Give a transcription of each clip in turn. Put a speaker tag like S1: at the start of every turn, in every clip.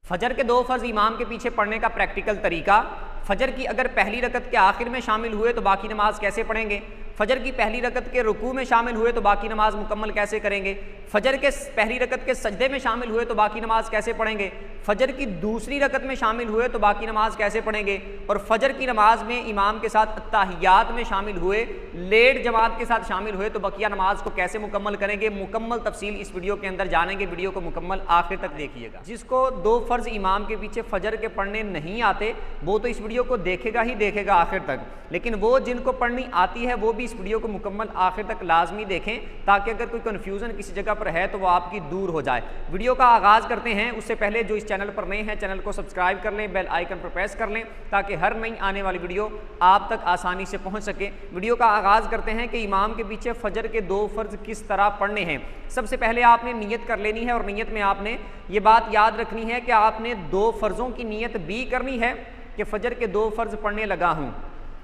S1: फजर के 2 फ़र्ज़ इमाम के पीछे पढ़ने का प्रैक्टिकल तरीका। फजर की अगर पहली रकत के आखिर में शामिल हुए तो बाकी नमाज कैसे पढ़ेंगे। फजर की पहली रकत के रुकू में शामिल हुए तो बाकी नमाज मुकम्मल कैसे करेंगे। फजर के पहली रकत के सजदे में शामिल हुए तो बाकी नमाज कैसे पढ़ेंगे। फजर की दूसरी रकत में शामिल हुए तो बाकी नमाज कैसे पढ़ेंगे। और फजर की नमाज में इमाम के साथ अत्ताहियात में शामिल हुए, लेट जमात के साथ शामिल हुए तो बकिया नमाज को कैसे मुकम्मल करेंगे। मुकम्मल तफसील इस वीडियो के अंदर जानेंगे। वीडियो को मुकम्मल आखिर तक देखिएगा। जिसको 2 फ़र्ज़ इमाम के पीछे फजर के पढ़ने नहीं आते वो तो इस वीडियो को देखेगा ही देखेगा आखिर तक, लेकिन वो जिनको पढ़नी आती है वो भी इस वीडियो को मुकम्मल आखिर तक लाजमी देखें, ताकि अगर कोई कन्फ्यूज़न किसी जगह पर है तो वो आपकी दूर हो जाए। वीडियो का आगाज़ करते हैं। उससे पहले जो इस चैनल पर नए हैं चैनल को सब्सक्राइब कर लें, बेल आइकन पर प्रेस कर लें ताकि हर नई आने वाली वीडियो आप तक आसानी से पहुँच सके। वीडियो का आगाज़ करते हैं कि इमाम के पीछे फजर के 2 फ़र्ज़ किस तरह पढ़ने हैं। सबसे पहले आपने नीयत कर लेनी है और नीयत में आपने ये बात याद रखनी है कि आपने 2 फ़र्ज़ों की नीयत भी करनी है कि फ़जर के 2 फ़र्ज़ पढ़ने लगा हूँ,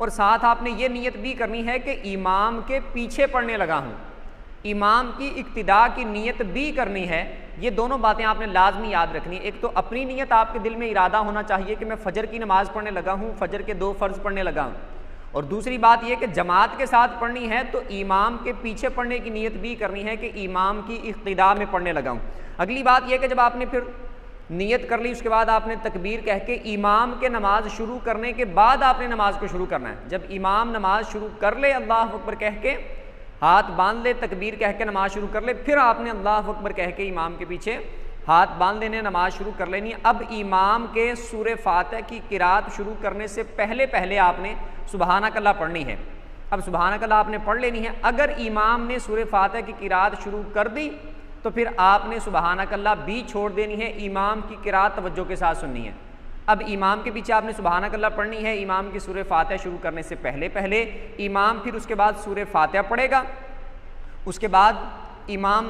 S1: और साथ आपने ये नीयत भी करनी है कि इमाम के पीछे पढ़ने लगा हूँ। इमाम की इक्तिदा की नीयत भी करनी है। ये दोनों बातें आपने लाजमी याद रखनी है। एक तो अपनी नीयत, आपके दिल में इरादा होना चाहिए कि मैं फ़जर की नमाज़ पढ़ने लगा हूँ, फ़जर के 2 फ़र्ज़ पढ़ने लगा हूँ। और दूसरी बात यह कि जमात के साथ पढ़नी है तो इमाम के पीछे पढ़ने की नीयत भी करनी है कि इमाम की इक्तिदा में पढ़ने लगा हूँ। अगली बात यह कि जब आपने फिर नियत कर ली उसके बाद आपने तकबीर कह के इमाम के नमाज शुरू करने के बाद आपने नमाज को शुरू करना है। जब इमाम नमाज शुरू कर ले अल्लाह अकबर कह के, हाथ बांध ले, तकबीर कह के नमाज शुरू कर ले, फिर आपने अल्लाह अकबर कह के इमाम के पीछे हाथ बांध लेने, नमाज शुरू कर लेनी है। अब इमाम के सूरे फातिहा की किरात शुरू करने से पहले पहले आपने सुबहानकल्लाह पढ़नी है। अब सुबहानकल्लाह आपने पढ़ लेनी है। अगर इमाम ने सूरे फातिहा की किरात शुरू कर दी तो फिर आपने सुबहानकल्लाह भी छोड़ देनी है, इमाम की किरात तवज्जो के साथ सुननी है। अब इमाम के पीछे आपने सुबहानकल्लाह पढ़नी है इमाम की सूरे फातिहा शुरू करने से पहले पहले। इमाम फिर उसके बाद सूरे फातिहा पढ़ेगा, उसके बाद इमाम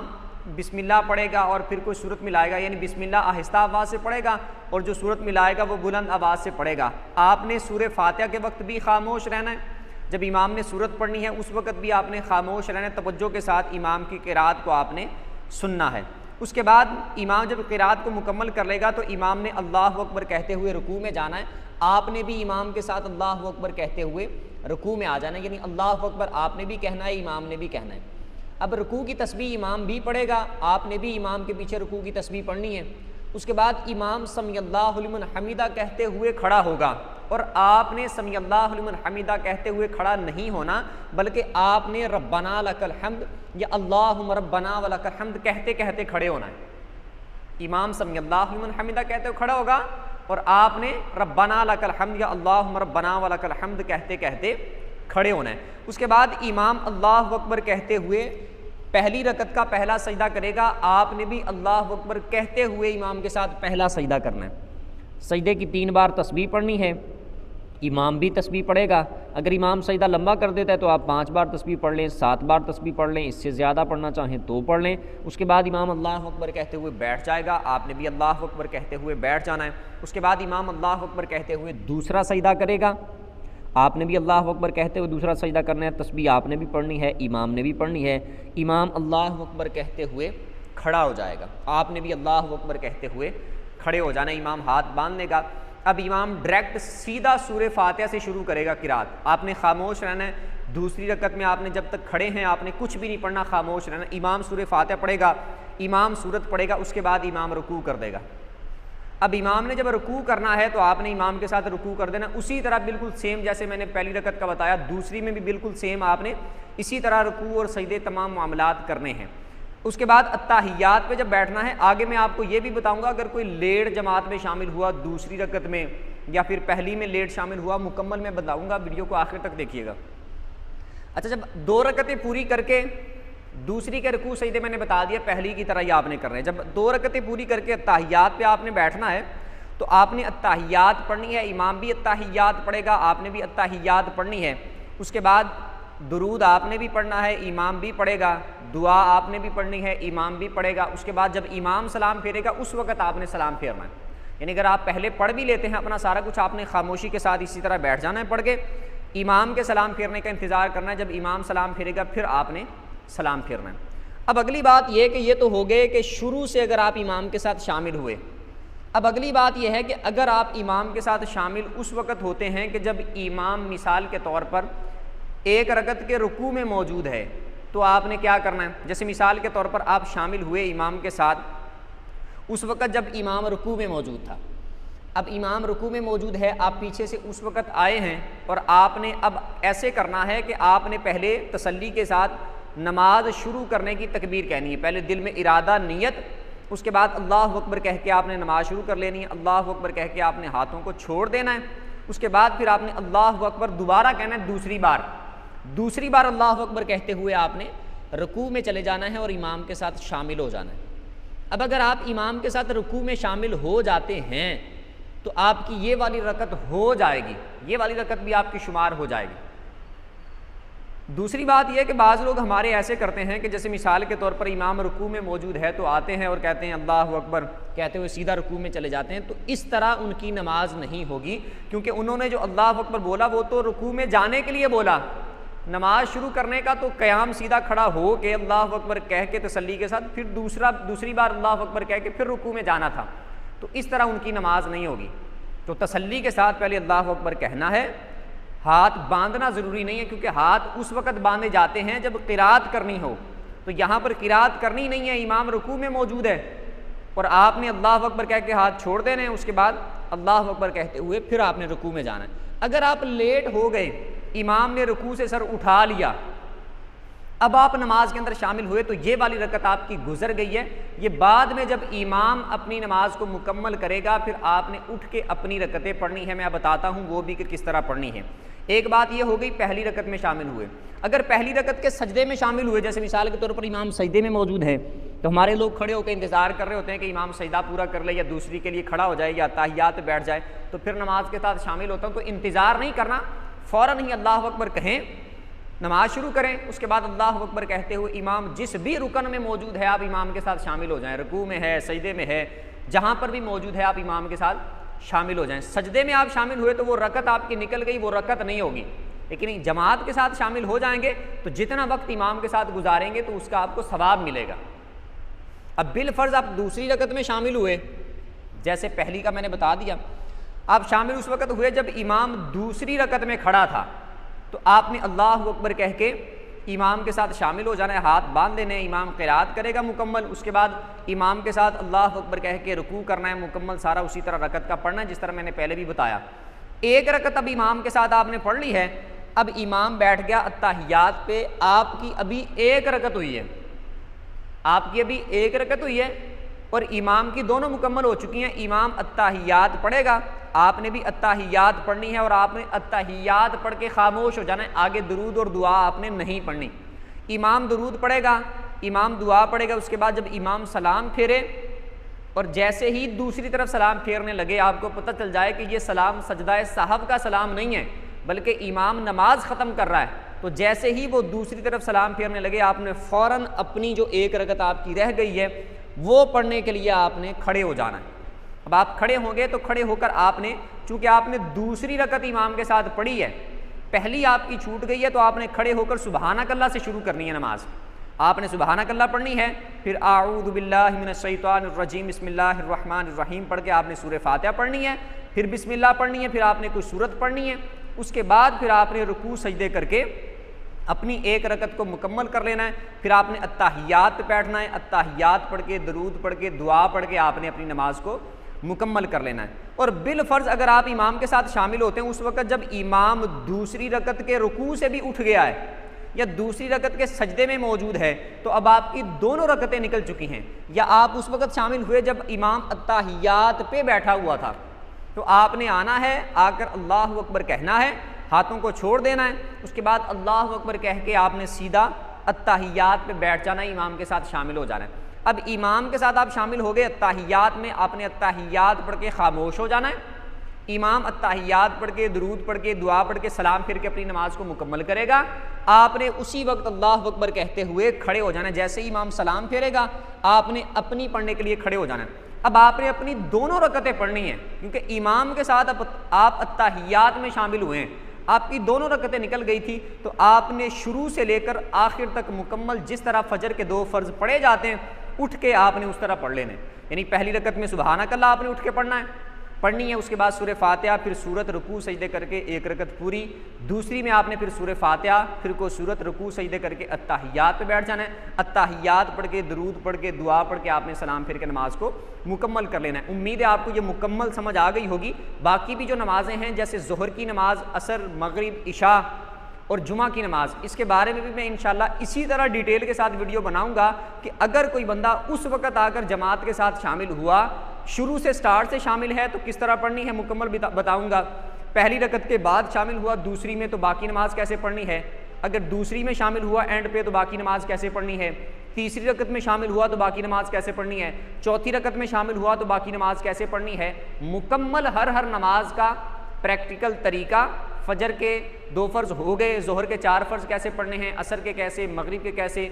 S1: बिस्मिल्लाह पढ़ेगा और फिर कोई सूरत मिलाएगा, यानी बिस्मिल्लाह आहिस्ता आवाज़ से पढ़ेगा और जो सूरत मिलाएगा वो बुलंद आवाज़ से पढ़ेगा। आपने सूरे फातिहा के वक्त भी खामोश रहना है, जब इमाम ने सूरत पढ़नी है उस वक्त भी आपने खामोश रहना है, तवज्जो के साथ इमाम की किरात को आपने सुनना है। उसके बाद इमाम जब किरात को मुकम्मल कर लेगा तो इमाम ने अल्लाह अकबर कहते हुए रुकू में जाना है। आपने भी इमाम के साथ अल्लाह अकबर कहते हुए रुकू में आ जाना है, यानी अल्लाह अकबर आपने भी कहना है, इमाम ने भी कहना है। अब रुकू की तस्बीह इमाम भी पढ़ेगा, आपने भी इमाम के पीछे रुकू की तस्बीह पढ़नी है। उसके बाद इमाम समीअल्लाहु लिमन हमीदा कहते हुए खड़ा होगा और आपने समीअल्लाहु लिमन हमीदा कहते हुए खड़ा नहीं होना, बल्कि आपने रब्बना लकल हम्द या अल्लाहुम्मा रब्बना व लकल हम्द कहते कहते खड़े होना है। इमाम समीअल्लाहु लिमन हमीदा कहते हुए खड़ा होगा और आपने रब्बना लकल हम्द या अल्लाहुम्मा रब्बना व लकल हम्द कहते कहते खड़े होना है। उसके बाद इमाम अल्लाहु अकबर कहते हुए पहली रकत का पहला सजदा करेगा, आपने भी अल्लाह अकबर कहते हुए इमाम के साथ पहला सजदा करना है। सजदे की 3 बार तस्बीह पढ़नी है, इमाम भी तस्बीह पढ़ेगा। अगर इमाम सजदा लंबा कर देता है तो आप 5 बार तस्बीह पढ़ लें, 7 बार तस्बीह पढ़ लें, इससे ज़्यादा पढ़ना चाहें तो पढ़ लें। उसके बाद इमाम अल्लाह अकबर कहते हुए बैठ जाएगा, आपने भी अल्लाह अकबर कहते हुए बैठ जाना है। उसके बाद इमाम अल्लाह अकबर कहते हुए दूसरा सजदा करेगा, आपने भी अल्लाह अकबर कहते हुए दूसरा सजदा करना है। तस्बीह आपने भी पढ़नी है, इमाम ने भी पढ़नी है। इमाम अल्लाह अकबर कहते हुए खड़ा हो जाएगा, आपने भी अल्लाह अकबर कहते हुए खड़े हो जाना है। इमाम हाथ बांध लेगा। अब इमाम डायरेक्ट सीधा सूरे फातिहा से शुरू करेगा किरात, आपने खामोश रहना है। दूसरी रकत में आपने जब तक खड़े हैं आपने कुछ भी नहीं पढ़ना, खामोश रहना। इमाम सूरे फातिहा पढ़ेगा, इमाम सूरत पढ़ेगा, उसके बाद इमाम रुकू कर देगा। अब इमाम ने जब रुकू करना है तो आपने इमाम के साथ रुकू कर देना। उसी तरह बिल्कुल सेम जैसे मैंने पहली रकत का बताया, दूसरी में भी बिल्कुल सेम आपने इसी तरह रुकू और सजदे तमाम मामलात करने हैं। उसके बाद अत्ताहियात पे जब बैठना है, आगे मैं आपको ये भी बताऊंगा अगर कोई लेट जमात में शामिल हुआ दूसरी रकत में या फिर पहली में लेट शामिल हुआ, मुकम्मल मैं बताऊँगा, वीडियो को आखिर तक देखिएगा। अच्छा, जब 2 रकतें पूरी करके दूसरी के रुकू सजदे मैंने बता दिया पहली की तरह ही आपने करना है। जब 2 रकतें पूरी करके अत्ताहियात पे आपने बैठना है तो आपने अत्ताहियात पढ़नी है, इमाम भी अत्ताहियात पढ़ेगा, आपने भी अत्ताहियात पढ़नी है। उसके बाद दुरूद आपने भी पढ़ना है, इमाम भी पढ़ेगा, दुआ आपने भी पढ़नी है, इमाम भी पढ़ेगा। उसके बाद जब इमाम सलाम फेरेगा उस वक्त आपने सलाम फेरना है। यानी अगर आप पहले पढ़ भी लेते हैं अपना सारा कुछ, आपने खामोशी के साथ इसी तरह बैठ जाना है पढ़ के, इमाम के सलाम फेरने का इंतज़ार करना है। जब इमाम सलाम फेरेगा फिर आपने सलाम फेरना है। अब अगली बात यह कि ये तो हो गए कि शुरू से अगर आप इमाम के साथ शामिल हुए अब अगली बात यह है कि अगर आप इमाम के साथ शामिल उस वक़्त होते हैं कि जब इमाम मिसाल के तौर पर एक रकत के रुकू में मौजूद है, तो आपने क्या करना है। जैसे मिसाल के तौर पर आप शामिल हुए इमाम के साथ उस वक़्त जब इमाम रुकू में मौजूद था। अब इमाम रुकू में मौजूद है, आप पीछे से उस वक़्त आए हैं और आपने अब ऐसे करना है कि आपने पहले तसल्ली के साथ नमाज शुरू करने की तकबीर कहनी है। पहले दिल में इरादा, नीयत, उसके बाद अल्लाह अकबर कह के आपने नमाज शुरू कर लेनी है। अल्लाह अकबर कह के आपने हाथों को छोड़ देना है। उसके बाद फिर आपने अल्लाह अकबर दोबारा कहना है, दूसरी बार अल्लाह अकबर कहते हुए आपने रुकू में चले जाना है और इमाम के साथ शामिल हो जाना है। अब अगर आप इमाम के साथ रुकू में शामिल हो जाते हैं तो आपकी ये वाली रकत हो जाएगी, ये वाली रकत भी आपकी शुमार हो जाएगी। दूसरी बात यह कि बाज़ लोग हमारे ऐसे करते हैं कि जैसे मिसाल के तौर पर इमाम रुकू में मौजूद है तो आते हैं और कहते हैं अल्लाह अकबर कहते हुए सीधा रुकू में चले जाते हैं। तो इस तरह उनकी नमाज नहीं होगी, क्योंकि उन्होंने जो अल्लाह अकबर बोला वो तो रुकू में जाने के लिए बोला। नमाज शुरू करने का तो क़याम सीधा खड़ा हो के अल्लाह अकबर कह के तसल्ली के साथ फिर दूसरी बार अल्लाह अकबर कह के फिर रुकू में जाना था। तो इस तरह उनकी नमाज नहीं होगी। तो तसल्ली के साथ पहले अल्लाह अकबर कहना है। हाथ बांधना ज़रूरी नहीं है, क्योंकि हाथ उस वक़्त बांधे जाते हैं जब क़िरात करनी हो। तो यहाँ पर क़िरात करनी नहीं है, इमाम रुकू में मौजूद है और आपने अल्लाह अकबर कह के हाथ छोड़ देने हैं। उसके बाद अल्लाह अकबर कहते हुए फिर आपने रुकू में जाना है। अगर आप लेट हो गए, इमाम ने रुकू से सर उठा लिया, अब आप नमाज के अंदर शामिल हुए, तो ये वाली रकत आपकी गुजर गई है। ये बाद में जब इमाम अपनी नमाज को मुकम्मल करेगा फिर आपने उठ के अपनी रकतें पढ़नी है। मैं बताता हूँ वो भी कि किस तरह पढ़नी है। एक बात ये हो गई पहली रकत में शामिल हुए। अगर पहली रकत के सजदे में शामिल हुए, जैसे मिसाल के तौर पर इमाम सजदे में मौजूद है, तो हमारे लोग खड़े होकर इंतज़ार कर रहे होते हैं कि इमाम सजदा पूरा कर ले या दूसरी के लिए खड़ा हो जाए या ताहियात बैठ जाए, तो फिर नमाज के साथ शामिल होता हूँ। तो इंतज़ार नहीं करना, फ़ौरन ही अल्लाह अकबर कहें, नमाज शुरू करें। उसके बाद अल्लाह अकबर कहते हुए इमाम जिस भी रुकन में मौजूद है आप इमाम के साथ शामिल हो जाएं। रुकू में है, सजदे में है, जहाँ पर भी मौजूद है आप इमाम के साथ शामिल हो जाएं। सजदे में आप शामिल हुए तो वो रकत आपकी निकल गई, वो रकत नहीं होगी। लेकिन जमात के साथ शामिल हो जाएंगे तो जितना वक्त इमाम के साथ गुजारेंगे तो उसका आपको सवाब मिलेगा। अब बिल फ़र्ज़ आप दूसरी रकत में शामिल हुए, जैसे पहली का मैंने बता दिया, आप शामिल उस वक़्त हुए जब इमाम दूसरी रकत में खड़ा था, तो आपने अल्लाह अकबर कह के इमाम के साथ शामिल हो जाना है। हाथ बांध देने, इमाम क़िरात करेगा मुकम्मल, उसके बाद इमाम के साथ अल्लाह अकबर कह के रुकू करना है मुकम्मल, सारा उसी तरह रकत का पढ़ना है जिस तरह मैंने पहले भी बताया। एक रकत अब इमाम के साथ आपने पढ़ ली है। अब इमाम बैठ गया अत्ताहियात पे, आपकी अभी एक रकत हुई है, आपकी अभी एक रकत हुई है और इमाम की दोनों मुकम्मल हो चुकी हैं। इमाम अत्ताहियात पढ़ेगा, आपने भी अत्ताहियात पढ़नी है और आपने अत्ताहियात पढ़ के खामोश हो जाना है। आगे दुरूद और दुआ आपने नहीं पढ़नी। इमाम दुरूद पढ़ेगा, इमाम दुआ पढ़ेगा। उसके बाद जब इमाम सलाम फेरे और जैसे ही दूसरी तरफ सलाम फेरने लगे, आपको पता चल जाए कि ये सलाम सजदाए साहब का सलाम नहीं है बल्कि इमाम नमाज ख़त्म कर रहा है, तो जैसे ही वो दूसरी तरफ सलाम फेरने लगे आपने फ़ौरन अपनी जो एक रकत आपकी रह गई है वो पढ़ने के लिए आपने खड़े हो जाना है। अब आप खड़े होंगे तो खड़े होकर आपने, चूँकि आपने दूसरी रकत इमाम के साथ पढ़ी है, पहली आपकी छूट गई है, तो आपने खड़े होकर सुबहानक अल्लाह से शुरू करनी है नमाज। आपने सुबहानक अल्लाह पढ़नी है, फिर आऊज़ु बिल्लाहि मिनश शैतानिर रजीम बिस्मिल्लाहिर रहमानिर रहीम पढ़ के आपने सूरह फातिहा पढ़नी है, फिर बिस्मिल्लाह पढ़नी है, फिर आपने कोई सूरत पढ़नी है। उसके बाद फिर आपने रुकू सजदे करके अपनी एक रकत को मुकम्मल कर लेना है। फिर आपने अत्ताहियात बैठना है, अत्ताहियात पढ़ के, दरूद पढ़ के, दुआ पढ़ के आपने अपनी नमाज को मुकम्मल कर लेना है। और बिल फ़र्ज़ अगर आप इमाम के साथ शामिल होते हैं उस वक़्त जब इमाम दूसरी रकत के रुकू से भी उठ गया है या दूसरी रकत के सजदे में मौजूद है, तो अब आपकी दोनों रकतें निकल चुकी हैं। या आप उस वक़्त शामिल हुए जब इमाम अत्ताहियात पे बैठा हुआ था, तो आपने आना है, आकर अल्लाह अकबर कहना है, हाथों को छोड़ देना है। उसके बाद अल्लाह अकबर कह के आपने सीधा अत्ताहियात पे बैठ जाना है, इमाम के साथ शामिल हो जाना है। अब इमाम के साथ आप शामिल हो गए अत्ताहियात में, आपने अत्ताहियात पढ़ के खामोश हो जाना है। इमाम अत्ताहियात पढ़ के, दरूद पढ़ के, दुआ पढ़ के, सलाम फिर के अपनी नमाज को मुकम्मल करेगा। आपने उसी वक्त अल्लाह अकबर कहते हुए खड़े हो जाना है। जैसे ही इमाम सलाम फेरेगा आपने अपनी पढ़ने के लिए खड़े हो जाना है। अब आपने अपनी दोनों रकतें पढ़नी हैं, क्योंकि इमाम के साथ आप अत्ताहियात में शामिल हुए हैं, आपकी दोनों रकतें निकल गई थी, तो आपने शुरू से लेकर आखिर तक मुकम्मल जिस तरह फ़जर के 2 फ़र्ज़ पढ़े जाते हैं उठ के आपने उस तरह पढ़ लेने। यानी पहली रकत में सुबहानक अल्लाह आपने उठ के पढ़नी है, उसके बाद सूरह फातिहा, फिर सूरत रुकू सजदे करके एक रकत पूरी। दूसरी में आपने फिर सूरह फातिहा, फिर को सूरत रुकू सजदे करके अत्ताहियात पे बैठ जाना है। अत्ताहियात पढ़ के, दरूद पढ़ के, दुआ पढ़ के आपने सलाम फिर के नमाज को मुकम्मल कर लेना है। उम्मीद है आपको ये मुकम्मल समझ आ गई होगी। बाकी भी जो नमाज़ें हैं जैसे ज़ोहर की नमाज, असर, मगरिब, इशा और जुमा की नमाज, इसके बारे में भी मैं इंशाल्लाह इसी तरह डिटेल के साथ वीडियो बनाऊंगा कि अगर कोई बंदा उस वक़्त आकर जमात के साथ शामिल हुआ, शुरू से स्टार्ट से शामिल है तो किस तरह पढ़नी है मुकम्मल बताऊंगा। पहली रकत के बाद शामिल हुआ दूसरी में तो बाकी नमाज कैसे पढ़नी है। अगर दूसरी में शामिल हुआ एंड पे तो बाकी नमाज कैसे पढ़नी है। तीसरी रकत में शामिल हुआ तो बाकी नमाज कैसे पढ़नी है। चौथी रकत में शामिल हुआ तो बाकी नमाज कैसे पढ़नी है। मुकम्मल हर नमाज का प्रैक्टिकल तरीका, फजर के 2 फ़र्ज़ हो गए, ज़ोहर के 4 फ़र्ज़ कैसे पढ़ने हैं, असर के कैसे, मगरिब के कैसे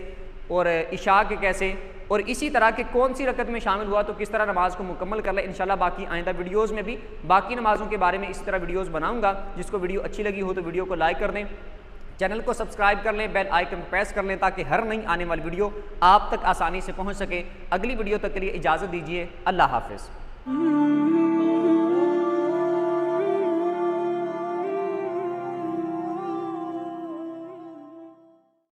S1: और इशा के कैसे, और इसी तरह के कौन सी रकत में शामिल हुआ तो किस तरह नमाज को मुकम्मल कर ले। इंशाल्लाह बाकी आइंदा वीडियोज़ में भी बाकी नमाज़ों के बारे में इसी तरह वीडियोज़ बनाऊंगा। जिसको वीडियो अच्छी लगी हो तो वीडियो को लाइक कर दें, चैनल को सब्सक्राइब कर लें, बेल आइकन प्रेस कर लें ताकि हर नई आने वाली वीडियो आप तक आसानी से पहुँच सके। अगली वीडियो तक के लिए इजाज़त दीजिए। अल्लाह हाफ़िज़।